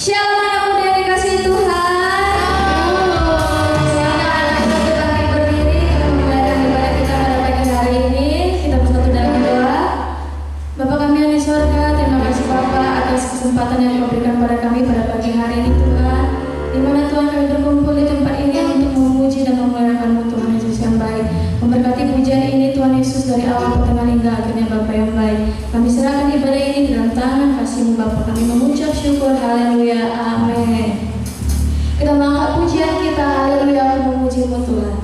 Shalom anak muda yang dikasihi Tuhan. Silakan anak muda bangkit berdiri. Kita memulai ibadah kita pada pagi hari ini. Kita bersatu dalam doa. Bapa kami yang di surga, terima kasih Bapa atas kesempatan yang Kau berikan pada kami pada pagi hari ini Tuhan. Di mana Tuhan kami berkumpul di tempat ini untuk memuji dan memuliakan-Mu Tuhan Yesus yang baik. Memberkati pujian ini Tuhan Yesus dari awal pertengahan hingga akhirnya Bapa yang baik. Kami serahkan ibadah ini di dalam tangan kasih-Mu Bapa. Kami mengucap syukur, haleluya, amin. Kita mengangkat pujian kita, haleluya, memuji-Mu Tuhan.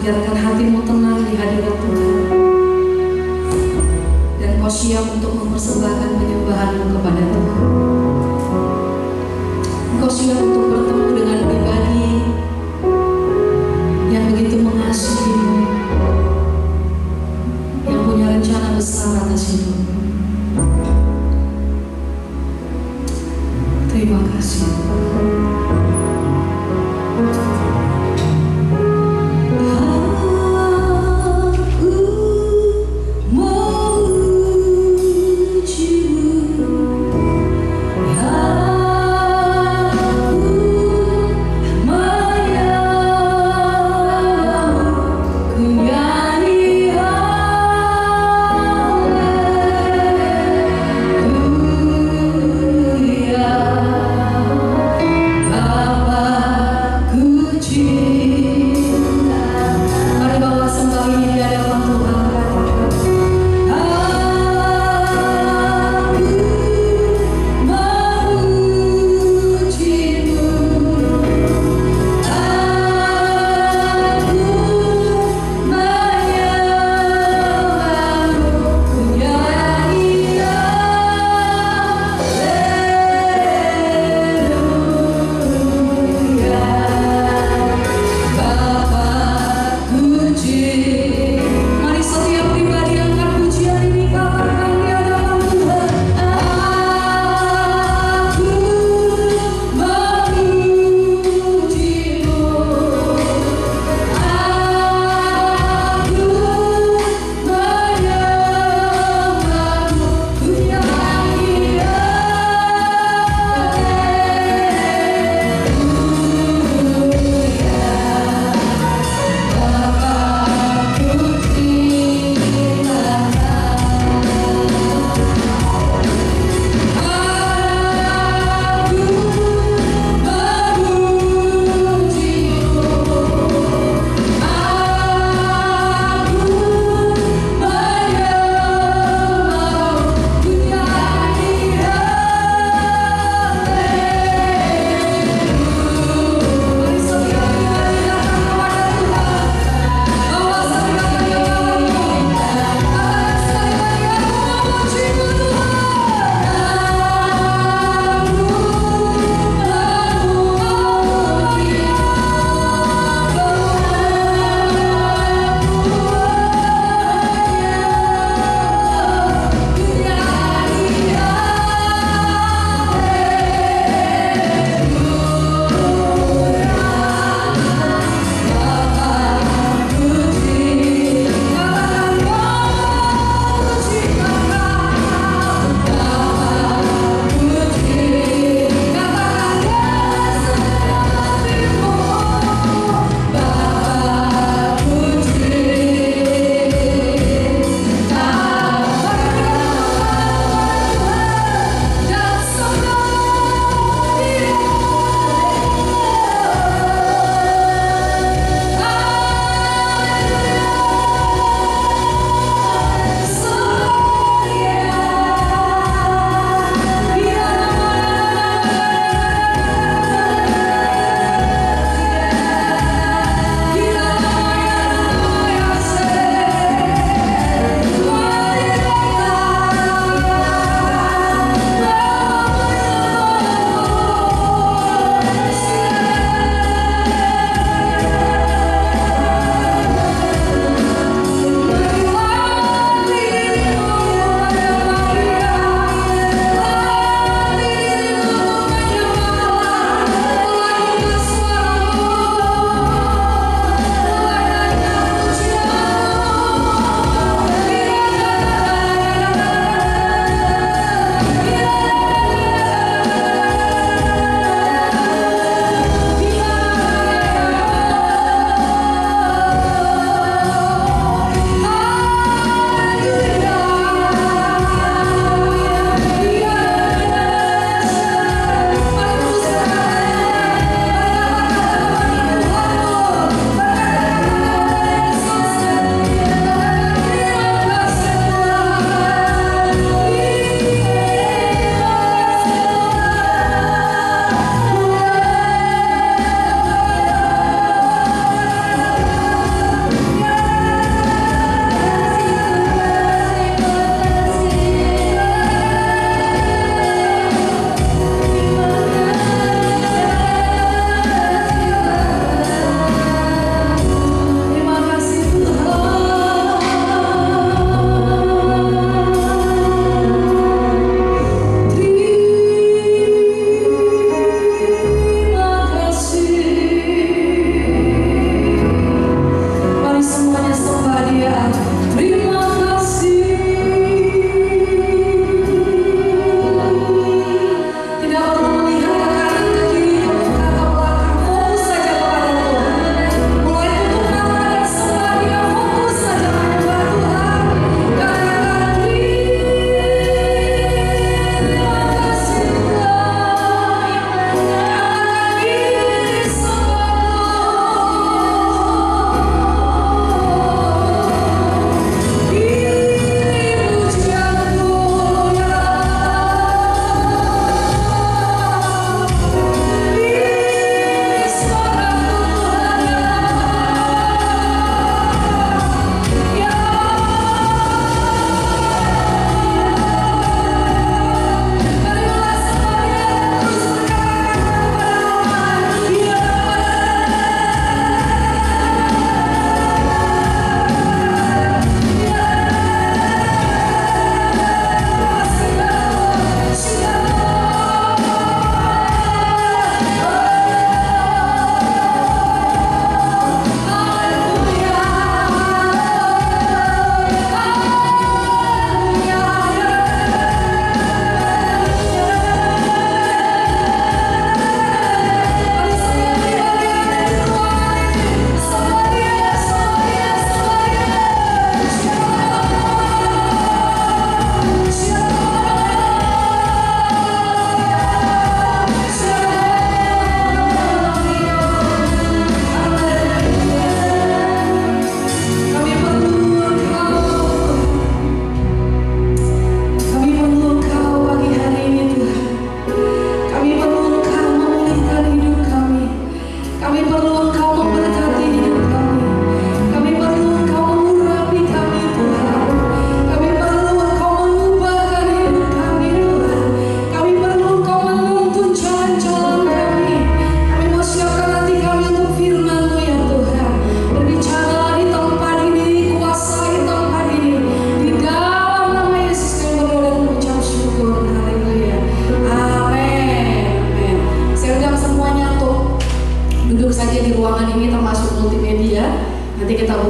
biarkan hatimu tenang di hadirat Tuhan. Dan kau siap untuk mempersembahkan penyembahanmu kepada Tuhan. Kau siap untuk bertemu dengan pribadi yang begitu mengasihimu, yang punya rencana besar atas hidupmu. Terima kasih. Aku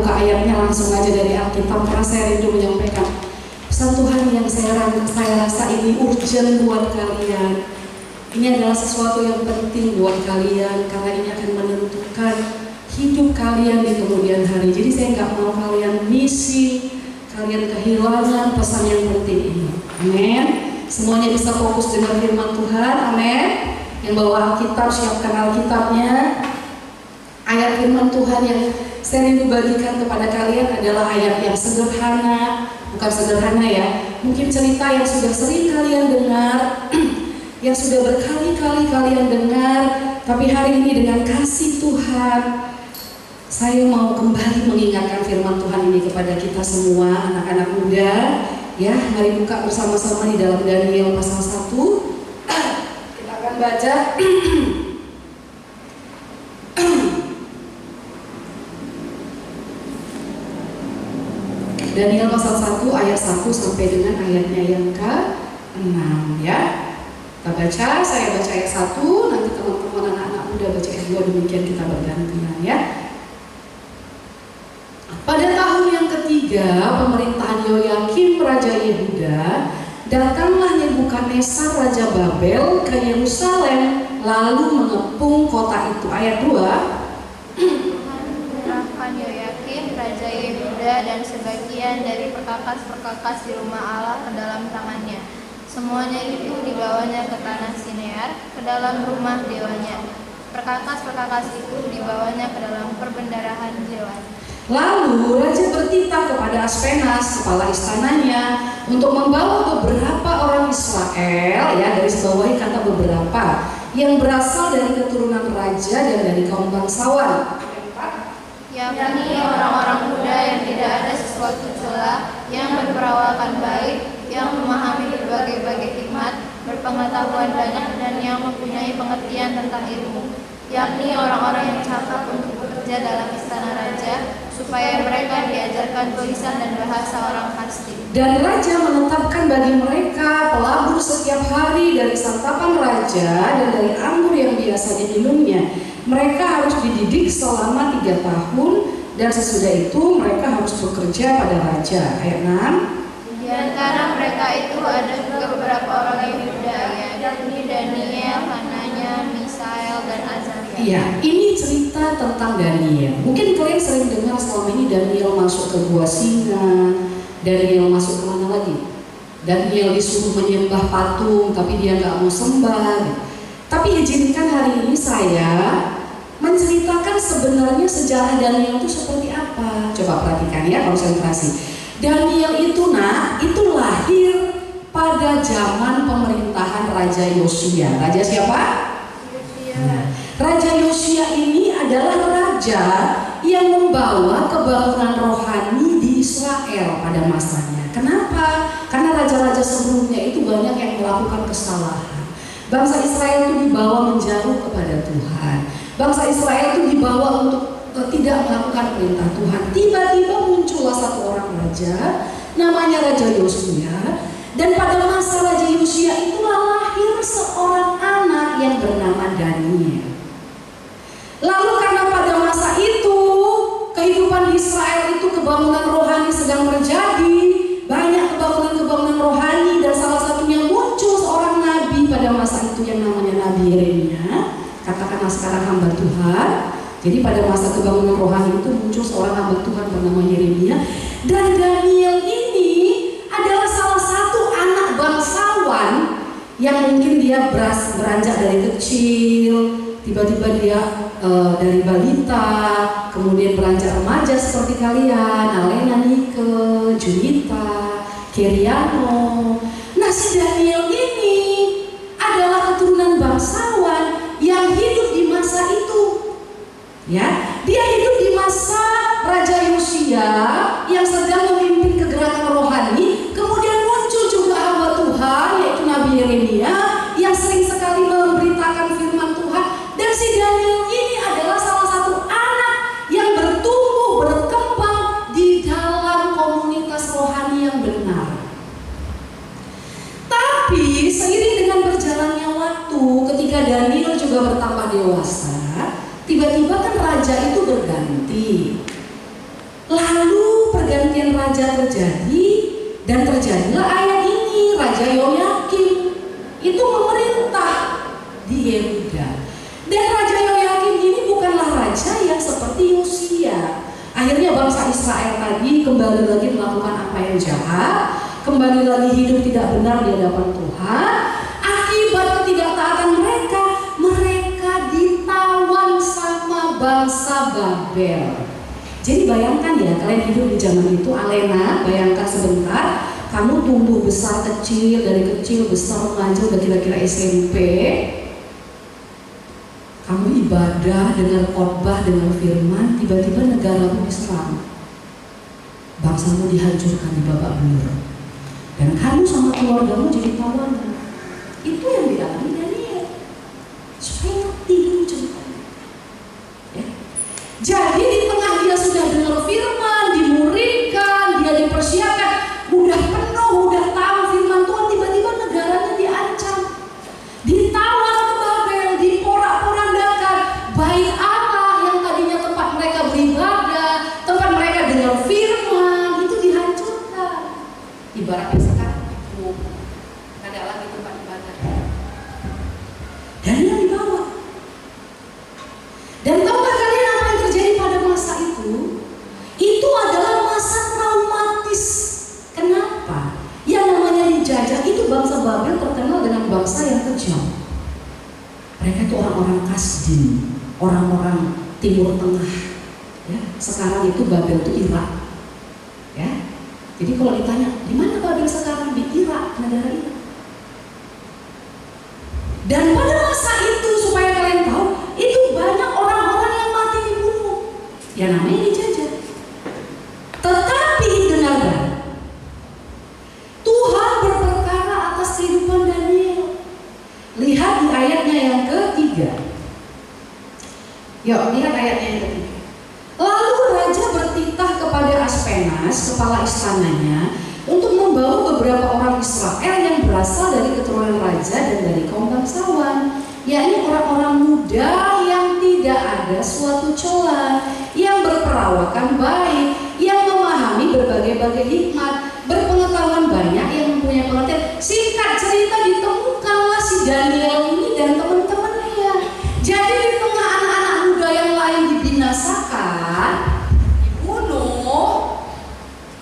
buka ayatnya langsung aja dari Alkitab karena saya rindu menyampaikan pesan Tuhan yang saya rasa ini urgent buat kalian. Ini adalah sesuatu yang penting buat kalian karena ini akan menentukan hidup kalian di kemudian hari. Jadi saya nggak mau kalian missing, kalian kehilangan pesan yang penting ini. Amin. Semuanya bisa fokus dengan firman Tuhan. Amin. Yang bawa Alkitab, siapkan Alkitabnya. Ayat firman Tuhan yang saya rindu bagikan kepada kalian adalah ayat yang sederhana. Bukan sederhana ya, mungkin cerita yang sudah sering kalian dengar, yang sudah berkali-kali kalian dengar, tapi hari ini dengan kasih Tuhan saya mau kembali mengingatkan firman Tuhan ini kepada kita semua, anak-anak muda. Ya, mari buka bersama-sama di dalam Daniel pasal 1. Kita akan baca Daniel pasal 1 ayat 1 sampai dengan ayatnya yang ke-6 ya. Kita baca, saya baca ayat 1, nanti teman-teman anak-anak muda baca ayat 2, demikian kita bergantian ya. Pada tahun yang ketiga pemerintahan Yoyakim Raja Yehuda, datanglah Nebukadnezar Raja Babel ke Yerusalem lalu mengepung kota itu. Ayat 2. Yoyakim Raja Yehuda dan sebagian dari perkakas-perkakas di rumah Allah ke dalam tangannya. Semuanya itu dibawanya ke tanah Sinear, ke dalam rumah dewanya. Perkakas-perkakas itu dibawanya ke dalam perbendarahan dewan. Lalu raja bertitah kepada Aspenas, kepala istananya, untuk membawa beberapa orang Israel, ya dari sebawahi kata beberapa, yang berasal dari keturunan raja dan dari kaum bangsawan, yakni orang-orang muda yang tidak ada sesuatu celah, yang berperawakan baik, yang memahami berbagai-bagai hikmat, berpengetahuan banyak, dan yang mempunyai pengertian tentang ilmu, yakni orang-orang yang cakap untuk bekerja dalam istana raja, supaya mereka diajarkan tulisan dan bahasa orang Kastim. Dan raja menetapkan bagi mereka pelabur setiap hari dari santapan raja dan dari anggur yang biasa diminumnya. Mereka harus dididik selama 3 tahun dan sesudah itu mereka harus bekerja pada raja. Ayat 6. Di antara mereka itu ada juga beberapa orang Yehuda, yakni Daniel, Hananya, Misael, dan Azaria. Iya, ini cerita tentang Daniel. Mungkin kalian sering dengar selama ini Daniel masuk ke gua singa, Daniel masuk kemana lagi? Daniel disuruh menyembah patung, tapi dia nggak mau sembah. Tapi izinkan hari ini saya menceritakan sebenarnya sejarah Daniel itu seperti apa. Coba perhatikan ya, konsentrasi. Daniel itu itu lahir pada zaman pemerintahan Raja Yosia. Raja siapa? Yosia. Raja Yosia ini adalah raja yang membawa kebangunan rohani di Israel pada masanya. Kenapa? Karena raja-raja sebelumnya itu banyak yang melakukan kesalahan. Bangsa Israel itu dibawa menjauh kepada Tuhan. Bangsa Israel itu dibawa untuk tidak melakukan perintah Tuhan. Tiba-tiba muncullah satu orang raja, namanya Raja Yosia. Dan pada masa Raja Yosia itulah lahir seorang anak yang bernama Daniel. Lalu karena pada masa itu kehidupan Israel itu kebangunan rohani sedang terjadi, banyak kebangunan rohani, dan salah satunya muncul seorang nabi pada masa itu yang namanya Nabi Yeremia. Katakanlah sekarang hamba Tuhan. Jadi pada masa kebangunan rohani itu muncul seorang hamba Tuhan bernama Yeremia. Dan Daniel ini adalah salah satu anak bangsawan yang mungkin dia beranjak dari kecil, tiba-tiba dia dari balita, kemudian beranjak remaja seperti kalian, Alena, Nike, Junita, Keriano. Nah, si Daniel ini adalah keturunan bangsawan yang hidup di masa itu. Ya, dia hidup di masa Raja Yosia yang sedang memimpin kegerakan rohani. Kemudian muncul juga hamba Tuhan yaitu Nabi Yeremia yang sering sekali memberitakan firman Tuhan. Dan si Daniel ini adalah salah satu anak yang bertumbuh, berkembang di dalam komunitas rohani yang benar. Tapi seiring dengan berjalannya waktu, ketika Daniel juga bertambah dewasa, tiba-tiba kan raja itu berganti. Lalu pergantian raja terjadi dan terjadilah ayat ini. Raja Yoyakim itu memerintah di Yehuda. Dan Raja Yoyakim ini bukanlah raja yang seperti Yosia. Akhirnya bangsa Israel tadi kembali lagi melakukan apa yang jahat, kembali lagi hidup tidak benar di hadapan Tuhan. Akibat ketidaktaatan mereka, mereka ditawan sama bangsa Babel. Jadi bayangkan ya, kalian hidup di zaman itu, Alena, bayangkan sebentar, kamu tumbuh besar kecil, dari kecil besar remaja udah kira-kira SMP. Kamu ibadah, dengar khotbah, dengar firman, tiba-tiba negaramu diserang. Bangsamu dihancurkan di babak belur. Dan kamu sama keluargamu jadi tawanan. Itu yang dialami Daniel. Supaya ngerti dulu ceritanya. Ya. Jadi di tengah dia sudah dengar firman, dimuridkan, dia dipersiapkan, udah penuh, udah tahu firman Tuhan, tiba-tiba negaranya diancam, ditawan ke Babel, diporak-porandakan. Bait Allah yang tadinya tempat mereka beribadah, tempat mereka dengar firman, itu dihancurkan. Ibaratnya sekarang itu ada lagi tempat ibadah. Dan yang dibawa. Dan tahukah kalian apa yang terjadi pada masa itu? Itu adalah masa traumatis. Kenapa? Yang namanya dijajah itu bangsa Babel terkenal dengan bangsa yang kejam. Mereka itu orang-orang Kasdim, orang-orang Timur Tengah. Ya, sekarang itu Babel itu Irak. Ya, jadi kalau ditanya di mana Babel sekarang, di Irak, negara Irak. Dan pada masa itu supaya kalian tahu, itu banyak orang-orang yang mati dibunuh. Ya namanya dijajah. Tetapi dengarkan, Tuhan berperkara atas kehidupan Daniel. Lihat di ayatnya yang ketiga. Yuk, lihat ayatnya yang ketiga. Lalu raja bertitah kepada Aspenas, kepala istananya, untuk membawa beberapa orang Israel yang berasal dari keturunan raja dan dari kaum bangsawan, yakni orang-orang muda yang tidak ada suatu celah, yang berperawakan baik, yang memahami berbagai-bagai hikmat, berpengetahuan banyak, yang mempunyai pengertian. Singkat cerita, ditemukanlah si Daniel ini dan teman-temannya. Jadi di tengah anak-anak muda yang lain dibinasakan, dibunuh,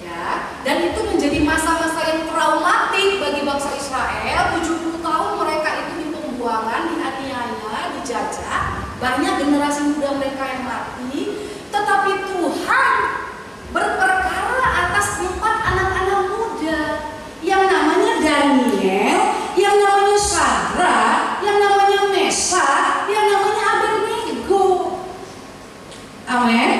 ya, dan itu menjadi masa-masa yang traumatik bagi bangsa Israel. 70 tahun mereka itu di pembuangan, dianiaya, dijajah, banyak generasi muda mereka yang mati. Tetapi Tuhan berperkara atas 4 anak-anak muda yang namanya Daniel, yang namanya Syadrak, yang namanya Mesak, yang namanya Abednego. Amin.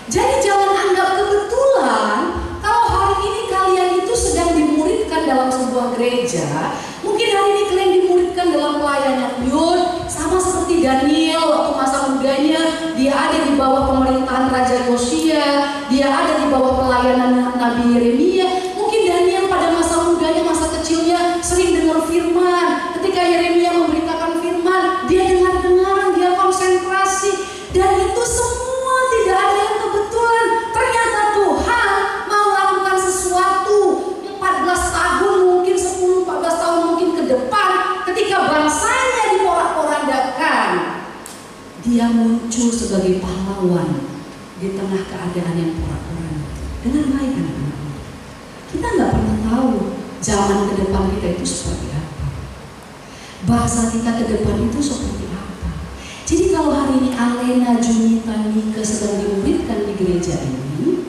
Jadi jangan anggap kebetulan kalau hari ini kalian itu sedang dimuridkan dalam sebuah gereja. Mungkin hari ini kalian dimuridkan dalam pelayanan Yud, sama seperti Daniel waktu masa mudanya, dia ada di bawah pemerintahan Raja Yosia, dia ada di bawah pelayanan Nabi Yeremia. Mungkin Daniel pada masa mudanya, masa kecilnya sering dengar firman. Ketika Yeremia memberitakan firman, dia dengar-dengaran, dia konsentrasi, dan itu semua tidak ada yang kebetulan. Ternyata Tuhan mau lakukan sesuatu 14 tahun, mungkin 10-14 tahun mungkin ke depan, ketika bangsanya diporak-porandakan, dia muncul sebagai pahlawan di tengah keadaan yang porak-poranda. Dengan baik anak-anak, kita nggak pernah tahu zaman ke depan kita itu seperti apa, bangsa kita ke depan itu seperti apa. Jadi kalau hari ini Alena, Junita, Nika sedang dimuridkan di gereja ini,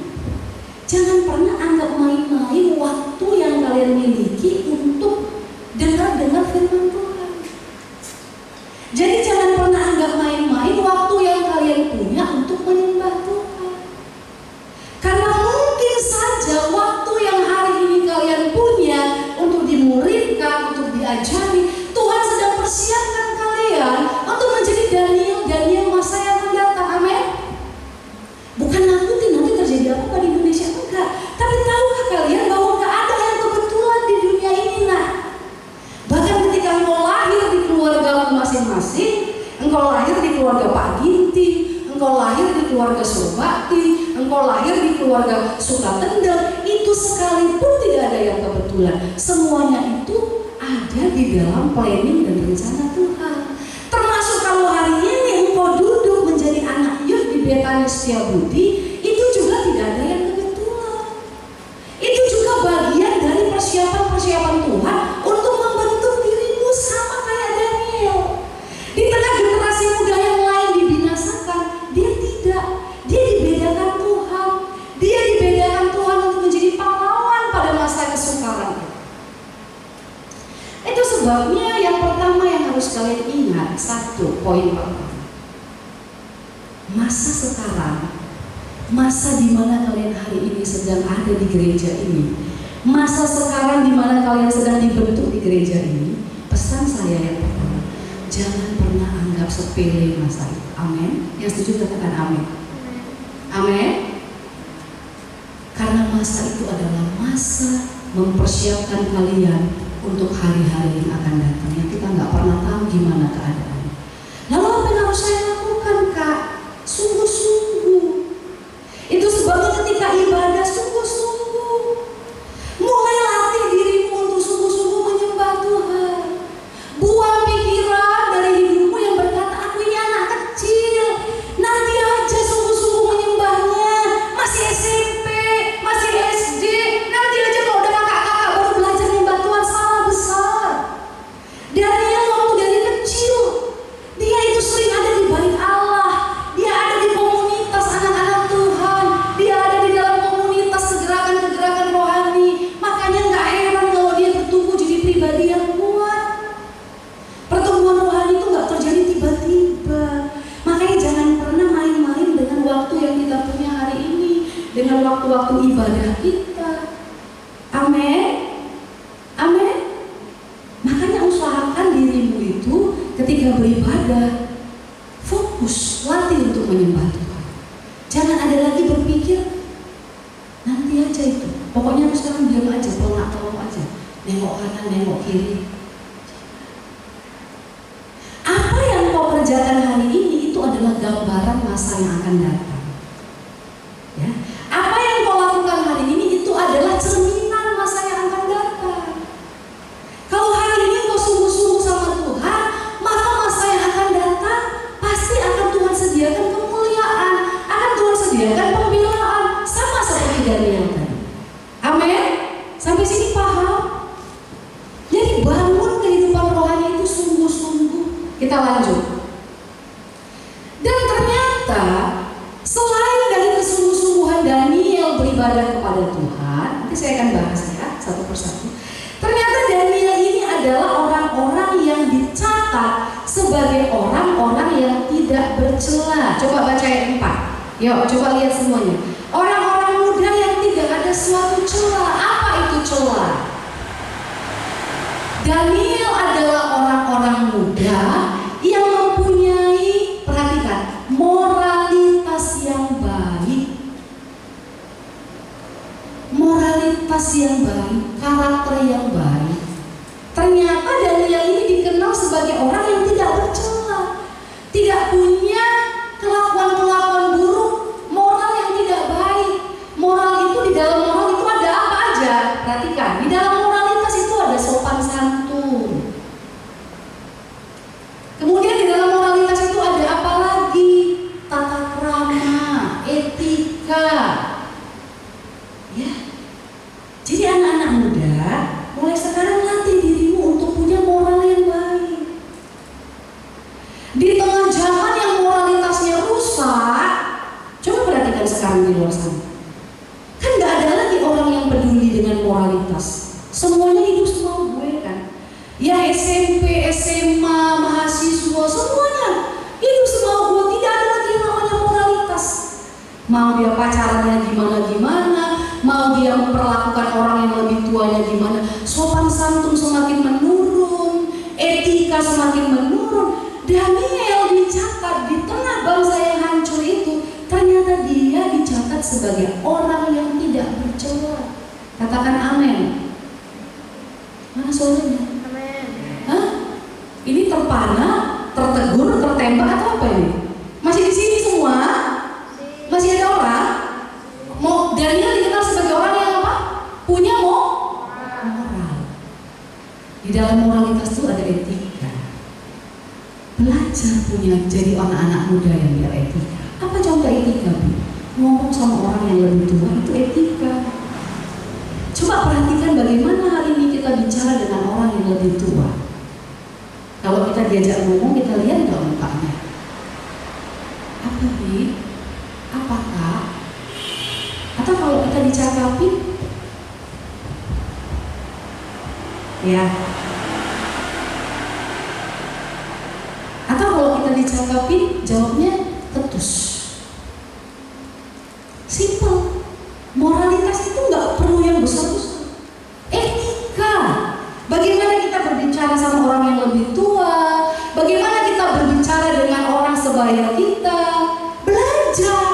jangan pernah anggap main-main waktu yang kalian miliki untuk dengar-dengar firman Tuhan. Jadi jangan pernah anggap main-main waktu yang kalian punya untuk menyembah Tuhan. Karena mungkin saja waktu yang hari ini kalian punya untuk dimuridkan, untuk diajari, Tuhan sedang persiapkan kalian untuk menjadi Daniel masa yang akan datang. Amin. Bukan nakutin nanti terjadi apa di Indonesia, enggak. Tapi tahukah kalian bahwa gak ada yang kebetulan di dunia ini, nah. Bahkan ketika keluarga suka tendang, itu sekalipun tidak ada yang kebetulan. Semuanya itu ada di dalam planning dan rencana Tuhan. Termasuk kalau hari ini engkau duduk menjadi anak youth di Betani Setiabudi, itu juga tidak ada yang kebetulan. Itu juga bagian dari persiapan-persiapan Tuhan untuk membentuk dirimu sama kayak Daniel. Di tengah generasi muda yang lain dibinasakan, dia tidak. Dia dibedakan Tuhan. Dia dibedakan Tuhan untuk menjadi pahlawan pada masa kesukaran. Itu sebabnya yang pertama yang harus kalian ingat, satu poin pertama. Masa sekarang, masa di mana kalian hari ini sedang ada di gereja ini, masa sekarang di mana kalian sedang dibentuk di gereja ini, pesan saya yang pertama, jangan pernah anggap sepele masa itu. Amin. Yang setuju katakan amin. Amin. Karena masa itu adalah masa mempersiapkan kalian untuk hari-hari yang akan datang, yang kita nggak pernah tahu gimana keadaannya. Lalu apa yang harus saya lakukan, Kak? Sungguh-sungguh. Itu sebabnya ketika ibadah sungguh-sungguh. Mulai latih dirimu untuk sungguh-sungguh menyembah Tuhan. Buang pikiran dari hidupmu yang berkata, aku ini anak kecil, nanti aja sungguh-sungguh menyembahnya. Masih SMP, masih SD, nanti aja kalau udah kakak-kakak baru belajar menyembah Tuhan. Salah besar. Daniel waktu dari kecil, dia itu sering ada di bait Allah. Dia ada di komunitas anak-anak Tuhan. Dia ada di dalam komunitas gerakan-gerakan rohani. Makanya nggak heran kalau dia bertumbuh jadi pribadi yang kuat. Pertumbuhan rohani itu nggak terjadi tiba-tiba. Makanya jangan pernah main-main dengan waktu yang kita punya hari ini, dengan waktu-waktu ibadah kita. Amin. Amin. Makanya usahakan dirimu itu ketika beribadah fokus, latih untuk menyembah Tuhan. Jangan ada lagi berpikir nanti aja itu. Pokoknya harus sekarang diam aja, pelak-pelak aja, nengok kanan, nengok kiri. Apa yang kau kerjakan hari ini itu adalah gambaran masa yang akan datang. Ya, apa yang kau lakukan hari ini itu adalah cerminan masa yang akan datang. Kalau hari ini kau sungguh-sungguh sama Tuhan, maka masa yang akan datang pasti akan Tuhan sediakan kemuliaan, akan Tuhan sediakan pembelaan, sama seperti Daniel tadi. Amin. Sampai sini paham? Jadi bangun kehidupan rohani itu sungguh-sungguh. Kita lanjut. Dan ternyata selain dari kesungguh-sungguhan Daniel beribadah kepada Tuhan, nanti saya akan bahas ya satu persatu. Ternyata Daniel ini adalah orang-orang yang dicatat sebagai orang-orang yang tidak bercela. Coba baca ayat 4. Yuk, coba lihat semuanya. Orang-orang muda yang tidak ada suatu cela. Apa itu cela? Daniel adalah orang-orang muda yang mempunyai, perhatikan, moralitas yang baik. Moralitas yang baik, karakter yang baik. Ternyata Daniel ini dikenal sebagai orang yang tidak bercela, tidak punya kelakuan-kelakuan buruk, moral yang tidak baik. Moral itu, di dalam moral itu ada apa aja? Perhatikan, di dalam moralitas itu ada sopan santun. Kemudian di dalam moralitas itu ada apa lagi? Tata krama, etika. Ya. Jadi anak-anak muda, mulai sekarang latih dirimu untuk punya moral yang baik. Di tengah zaman yang moralitasnya rusak, coba perhatikan sekarang di luar sana. Kan gak ada lagi orang yang peduli dengan moralitas. Semuanya hidup semau gue kan. Ya SMP, SMA, mahasiswa, semuanya hidup semau gue. Tidak ada lagi yang namanya moralitas. Mau dia pacarannya gimana-gimana, mau dia memperlakukan orang yang lebih tuanya gimana, sopan santun semakin menurun, etika semakin menurun. Daniel dicatat di tengah bangsa yang hancur itu, ternyata dia dicatat sebagai orang yang tidak bercela. Katakan amin. Mana suaranya? Amin. Hah? Ini terpana, tertegur, tertembak atau apa ini? Masih di sini semua? Masih ada orang? Mau Daniel dalam moralitas itu ada etika. Belajar punya jadi anak-anak muda yang beretika. Apa contoh etika, Bu? Ngomong sama orang yang lebih tua itu etika. Coba perhatikan bagaimana hari ini kita bicara dengan orang yang lebih tua. Kalau kita diajak ngomong, kita lihat nggak mukanya? Apa, Bi? Apa, Kak? Atau kalau kita dicakapin, ya. Atau kalau kita dicakapin, jawabnya ketus. Simple. Moralitas itu nggak perlu yang besar-besar. Etika. Bagaimana kita berbicara sama orang yang lebih tua? Bagaimana kita berbicara dengan orang sebaya kita? Belajar.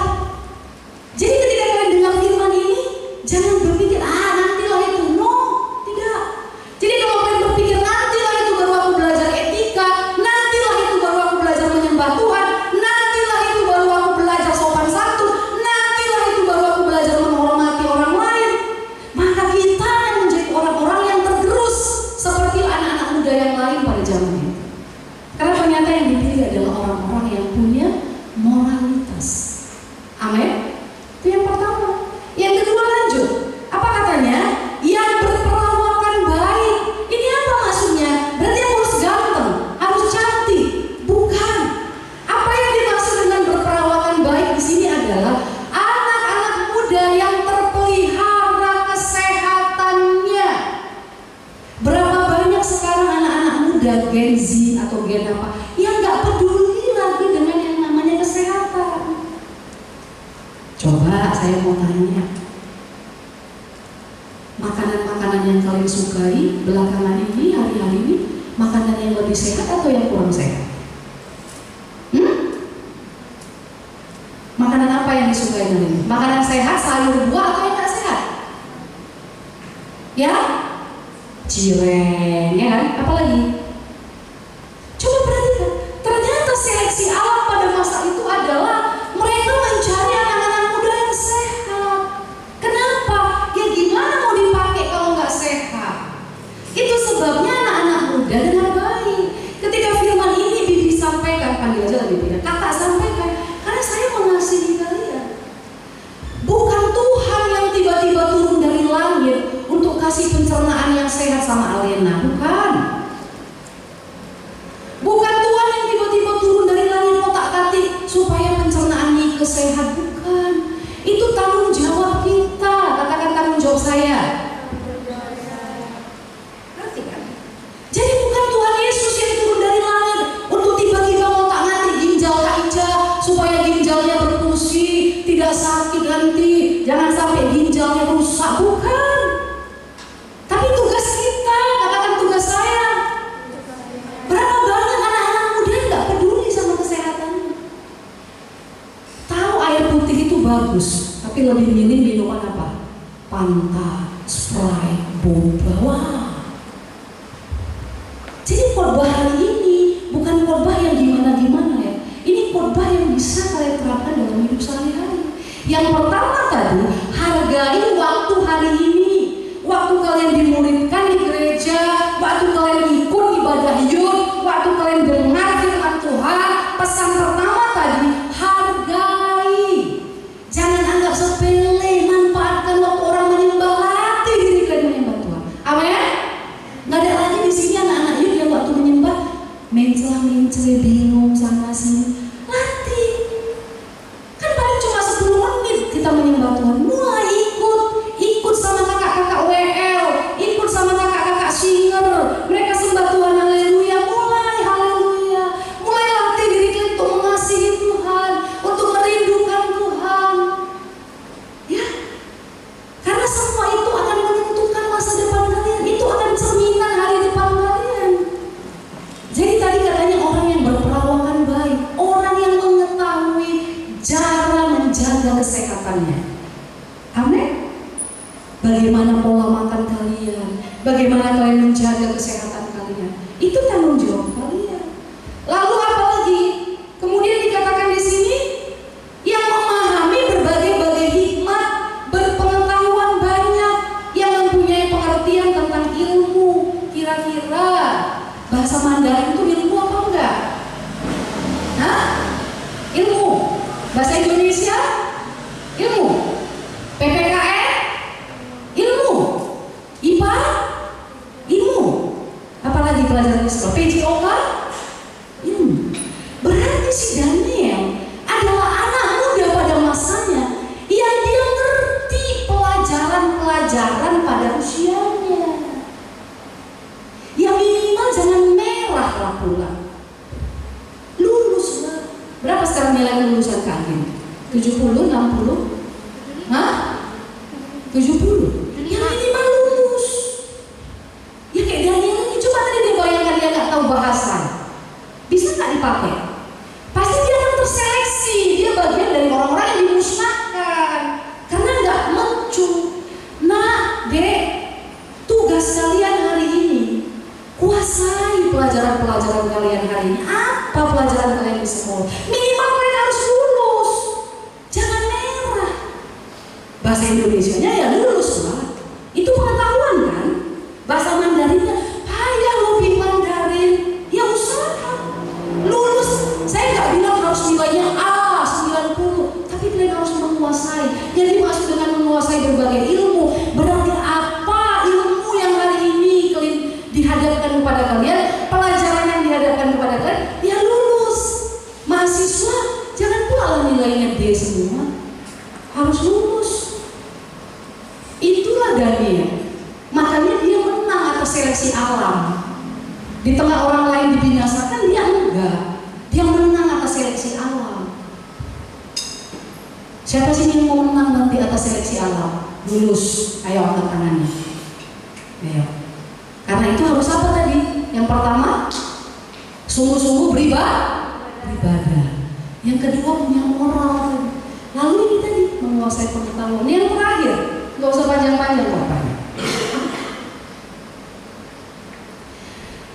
Jadi ketika kalian dengar firman ini, jangan berpikir nantilah itu. No, tidak. Jadi kalau kalian berpikir nantilah itu baru aku belajar etika, nantilah itu baru aku belajar menyembah Tuhan, nantilah itu baru aku belajar sopan santun, nantilah itu baru aku belajar menghormati orang lain, maka kita akan menjadi orang-orang yang tergerus seperti anak-anak muda yang lain pada zaman itu. Karena ternyata yang dipilih adalah orang-orang yang punya moralitas. Amin. Itu yang pertama. Yang kedua lanjut. Apa katanya? Yang berperawakan baik. Ini apa maksudnya? Berarti harus ganteng, harus cantik. Bukan. Apa yang dimaksud dengan berperawakan baik di sini adalah anak-anak muda yang terpelihara kesehatannya. Berapa banyak sekarang anak-anak muda Gen Z atau Gen apa yang nggak peduli lagi dengan yang namanya kesehatan. Coba saya mau tanya, makanan-makanan yang kalian sukai belakangan ini, hari-hari ini, makanan yang lebih sehat atau yang kurang sehat? Makanan apa yang disukai kalian? Makanan sehat, sayur buah atau yang nggak sehat? Ya, cireng, ya kan? Apalagi? Coba perhatikan, ternyata seleksi alam pada masa itu adalah mereka mencari anak-anak muda yang sehat. Kenapa? Ya gimana mau dipakai kalau nggak sehat? Itu sebabnya anak-anak muda dengar baik. Ketika firman ini Bibi sampaikan, panggil aja lagi Bibi, kakak sampaikan, karena saya mengasihi kalian. Bukan Tuhan yang tiba-tiba turun dari langit untuk kasih pencernaan yang sehat sama Alena, bukan. Bukan Tuhan yang tiba-tiba turun dari langit otak-atik supaya pencernaan Nike sehat, bukan. Itu tanggung jawab kita. Katakan tanggung jawab saya. Perhatikan. Jadi bukan Tuhan Yesus yang turun dari langit untuk tiba-tiba otak-atik ginjal Kak Ica supaya ginjalnya berfungsi, tidak sakit nanti, jangan sampai ginjalnya rusak, bukan. Tapi tugas kita, katakan tugas saya. Berapa banyak anak-anak muda yang gak peduli sama kesehatannya? Tahu air putih itu bagus, tapi lebih milih minuman apa? Fanta, Sprite, boba. Wah. Jadi khotbah hari ini bukan khotbah yang gimana-gimana ya. Ini khotbah yang bisa kalian terapkan dalam hidup sehari-hari. Yang pertama tadi, hargai waktu hari ini. Waktu kalian dimuridkan di gereja, waktu kalian ikut ibadah yud, waktu kalian dengar firman Tuhan, pesan pertama tadi, hargai. Jangan anggap sepele, manfaatkan waktu orang menyembah, latih diri kalian menyembah Tuhan. Amin. Nggak ada lagi di sini anak-anak yud yang waktu menyembah mencela-mencela, bingung sana sini. Latih. Kan paling cuma 10 menit kita menyembah Tuhan. Mulai ikut sama kakak-kakak WL, ikut sama kakak-kakak singer. Mereka sembah Tuhan, haleluya. Haleluya. Mulai latih diri kalian untuk mengasihi Tuhan, untuk merindukan Tuhan. Ya. Karena semua itu akan menentukan masa depan kalian. Itu akan cerminan hari depan kalian. Jadi tadi katanya orang yang berperawakan baik, orang yang mengetahui cara menjaga kesehatannya. Amin. Bagaimana pola makan kalian, bagaimana kalian menjaga kesehatan kalian, itu tanggung jawab kalian. Lalu apa lagi? Kemudian dikatakan di sini yang memahami berbagai-bagai hikmat, berpengetahuan banyak, yang mempunyai pengertian tentang ilmu. Kira-kira Bahasa Mandarin itu ilmu apa enggak? Hah? Ilmu. Bahasa Indonesia? Ilmu. PPKN? Ilmu. IPA? Ilmu. Apalagi pelajaran sekolah? PJOK? Ilmu. Berarti si Daniel adalah anak muda pada masanya yang dia ngerti pelajaran-pelajaran pada usianya. Yang minimal jangan merah lah pula. Lulus lah. Berapa sekarang nilai kelulusan kalian? 70, 60? Hah? 70? Yang minimal lulus. Ya kayak Daniel ini, coba tadi dia bayangkan dia gak tahu bahasa. Bisa gak dipakai? Pasti dia akan terseleksi. Dia bagian dari orang-orang yang dimusnahkan karena gak mencu. Nah, dek, tugas kalian hari ini kuasai pelajaran-pelajaran kalian hari ini. Apa pelajaran kalian di sekolah? Minimal kalian harus lulus. Jangan merah. Bahasa Indonesianya ya lulus lah. Itu pengetahuan kan? Bahasa Mandarinnya, payah lebih Mandarin. Ya usaha. Lulus. Saya nggak bilang harus nilainya A 90, tapi kalian harus menguasai. Yang dimaksud dengan menguasai berbagai ilmu, berarti apa ilmu yang hari ini kalian dihadapkan kepada kalian, pelajaran yang dihadapkan kepada kalian, ya lulus. Mahasiswa jangan pula nilainya D semua, harus lulus. Itulah Daniel. Makanya dia menang atas seleksi alam. Di tengah orang lain dibinasakan, dia enggak. Dia menang atas seleksi alam. Siapa sih yang mau menang nanti atas seleksi alam? Lulus. Ayo angkat tangannya. Ayo. Karena itu harus apa tadi? Yang pertama, sungguh-sungguh beribadah. Yang kedua, punya moral. Lalu ini tadi, menguasai pengetahuan. Yang terakhir, nggak usah panjang-panjang bapaknya.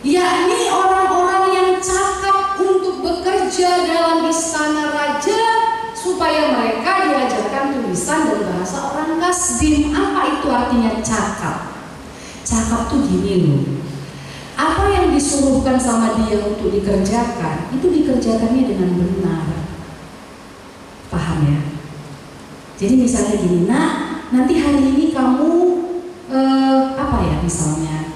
Yakni orang-orang yang cakap untuk bekerja dalam istana raja, supaya mereka diajarkan tulisan dan bahasa orang Kasdim. Apa itu artinya cakap? Cakap tuh gini loh. Apa yang disuruhkan sama dia untuk dikerjakan, itu dikerjakannya dengan benar. Paham ya? Jadi misalnya gini, nah nanti hari ini kamu apa ya misalnya,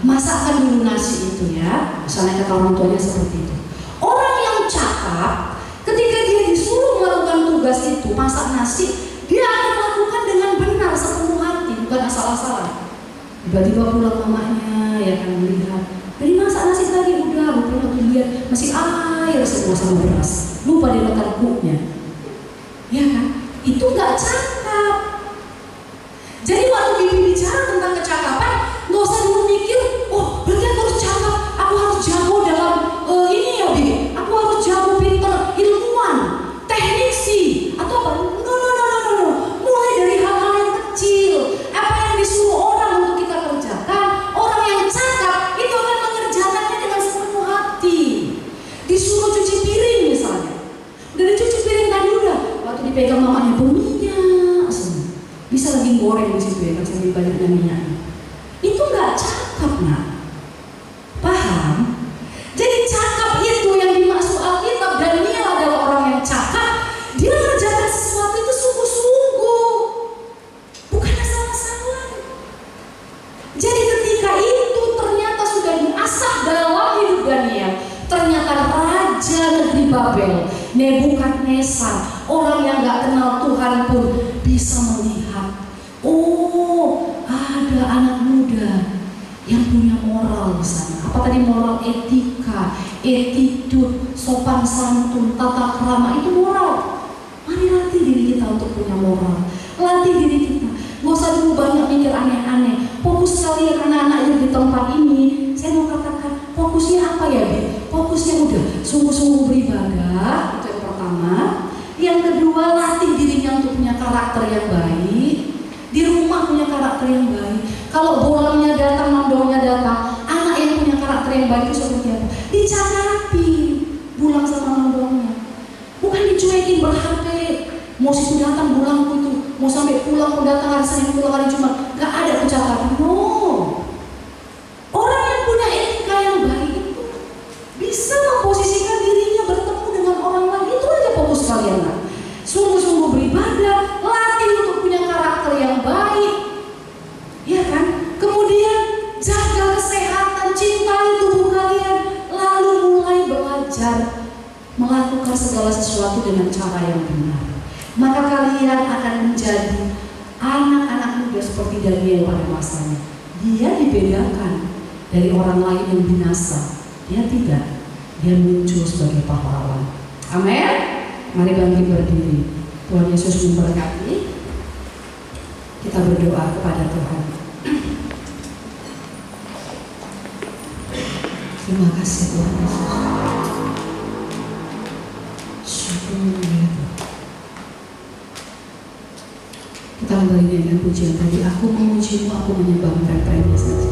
masakkan dulu nasi itu ya. Misalnya kata orang tuanya seperti itu. Orang yang cakap, ketika dia disuruh melakukan tugas itu, masak nasi, dia akan lakukan dengan benar sepenuh hati, bukan asal-asalan. Tiba-tiba pulang mamanya ya kan melihat, dari masak nasi tadi udah, rupanya waktu lihat masih air semua sama beras, lupa dia letak kuahnya, ya kan? Itu nggak cakap. Jadi waktu Bibi bicara tentang kecakapan, nggak usah dulu mikir, oh berarti aku harus cakap, aku harus jago dalam ini ya Bibi, aku harus jago pinter, ilmuwan, teknisi, atau apa? No. Mulai dari hal-hal yang kecil. Apa yang disuruh orang untuk kita kerjakan, orang yang cakap itu akan mengerjakannya dengan sepenuh hati. Disuruh cuci piring misalnya, udah dicuci piring tadi udah, waktu dipegang mamanya berminyak semua. Bisa lagi goreng di situ ya, kan sambil banyaknya minyak. Itu nggak cakap, nak. Paham? Jadi cakap itu yang dimaksud Alkitab, dan dia adalah orang yang cakap. Dia mengerjakan sesuatu itu sungguh-sungguh, bukan asal-asalan. Jadi ketika itu ternyata sudah diasah dalam hidup Daniel, ternyata raja negeri Babel, Nebukadnezar, orang yang nggak kenal Tuhan pun bisa melihat, oh ada anak muda yang punya moral di sana. Apa tadi moral? Etika, attitude, sopan santun, tata krama, itu moral. Mari latih diri kita untuk punya moral. Latih diri kita. Gak usah dulu banyak mikir aneh-aneh. Fokus kalian anak-anak yang di tempat ini, saya mau katakan, fokusnya apa ya, Bi? Fokusnya udah sungguh-sungguh beribadah, itu yang pertama. Yang kedua, latih dirinya untuk punya karakter yang baik. Di rumah punya karakter yang baik. Kalau bolanya datang, mandornya datang, anak yang punya karakter yang baik itu seperti apa? Dicakapi, pulang sama mandornya. Bukan dicuekin ber-HP. Mau situ datang bulangku itu, mau sampai pulang, mau datang hari Senin, pulang hari Jumat, gak ada percakapan. No. Orang yang punya etika yang baik segala sesuatu dengan cara yang benar. Maka kalian akan menjadi anak-anak muda seperti Daniel pada masanya. Dia dibedakan dari orang lain yang binasa. Dia tidak. Dia muncul sebagai pahlawan. Amin. Mari bangkit berdiri. Tuhan Yesus memberkati. Kita berdoa kepada Tuhan. Terima kasih Tuhan Yesus. Syukur ya Tuhan. Kita kembali dengan pujian tadi. Aku memujimu, aku menyembah mereka saja.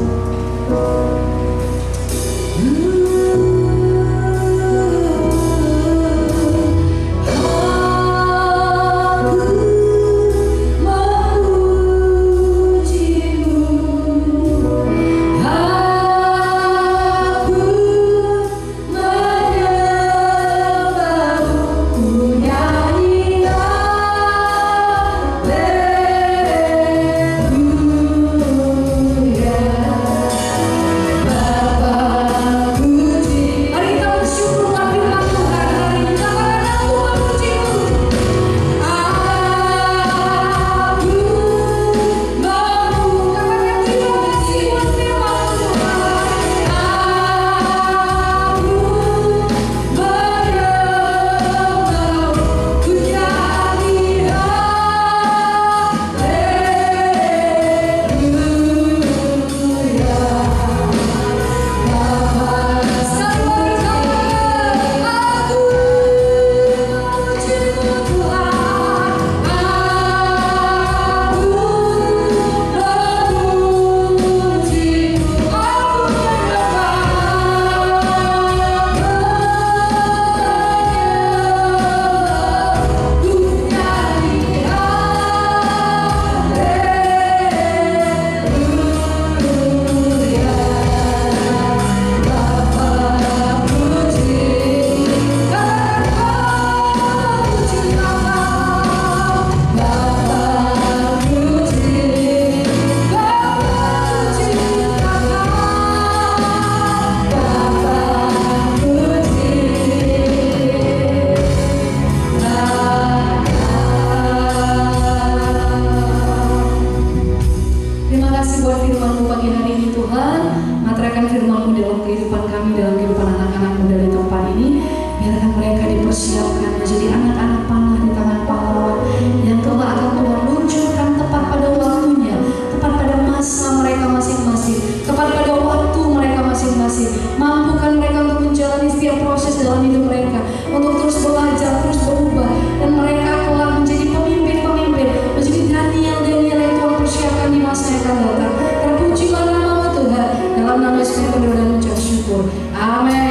Terpujilah nama Tuhan. Dalam nama Yesus kami berdoa dan mengucap syukur. Amin.